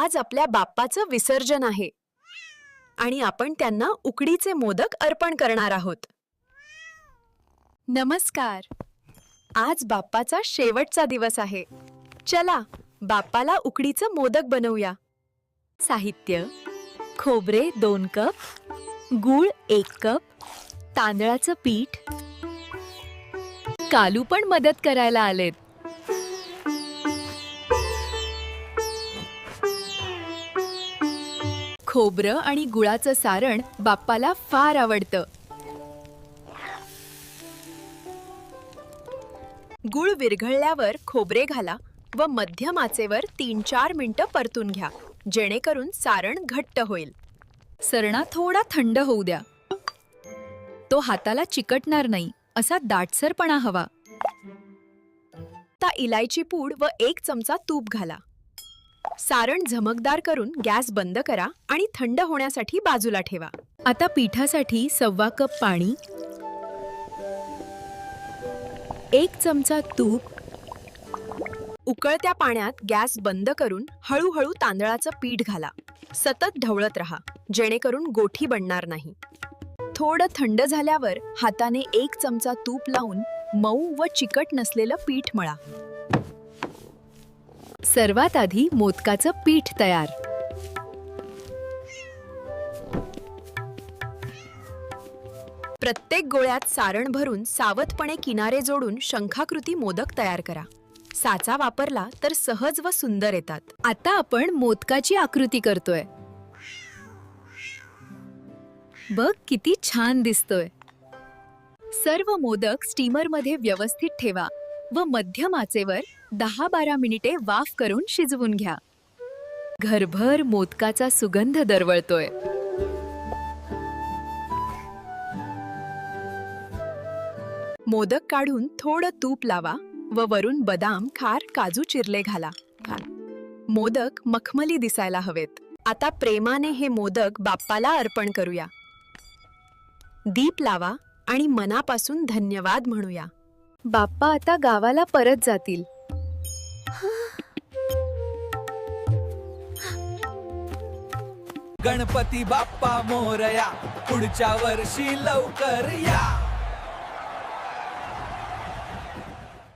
आज आपल्या बाप्पाचं विसर्जन आहे आणि आपण त्यांना उकडीचे मोदक अर्पण करणार आहोत. नमस्कार. आज बाप्पाचा शेवटचा दिवस आहे. चला बाप्पाला उकडीचं मोदक बनवूया. साहित्य: खोबरे 2 कप, गूळ 1 कप, तांदळाचं पीठ. कालू पण मदत करायला आलेत. खोबरं आणि गुळाचं सारण बाप्पाला फार आवडतं. गूळ विरघळल्यावर खोबरे घाला व मध्यम आचेवर 3-4 मिनिटं परतून घ्या, जेणेकरून सारण घट्ट होईल. सरना थोडा थंड होऊ द्या. तो हाताला चिकटणार नाही असा दाटसरपणा हवा. आता इलायची पूड व 1 चमचा तूप घाला. सारण झमकदार करून गॅस बंद करा आणि थंड होण्यासाठी बाजूला ठेवा. आता पिठासाठी 1/2 कप पाणी, 1 चमचा तूप. उकळत्या पाण्यात गॅस बंद करून हळूहळू तांदळाचं पीठ घाला. सतत ढवळत रहा, जेणेकरून गोठी बनणार नाही. थोडं थंड झाल्यावर हाताने 1 चमचा तूप लावून मऊ व चिकट नसलेलं पीठ मळा. सर्वात आधी मोदकाचं पीठ तयार. प्रत्येक गोळ्यात सारण भरून सावधपणे किनारे जोडून शंखाकृती मोदक तयार करा. साचा वापरला तर सहज व सुंदर येतात. आता आपण मोदकाची आकृती करतोय. बघ किती छान दिसतोय. सर्व मोदक स्टीमरमध्ये व्यवस्थित ठेवा व मध्यम आचेवर 10-12 मिनिटे वाफ करून शिजवून घ्या. घरभर मोदकाचा सुगंध दरवळतोय. मोदक काढून थोडं तूप लावा व वरून बदाम, खार, काजू चिरले घाला. मोदक मखमली दिसायला हवेत. आता प्रेमाने हे मोदक बाप्पाला अर्पण करूया. दीप लावा आणि मनापासून धन्यवाद म्हणूया. बाप्पा आता गावाला परत जातील. गणपती बाप्पा मोरया, पुढच्या वर्षी लवकर या.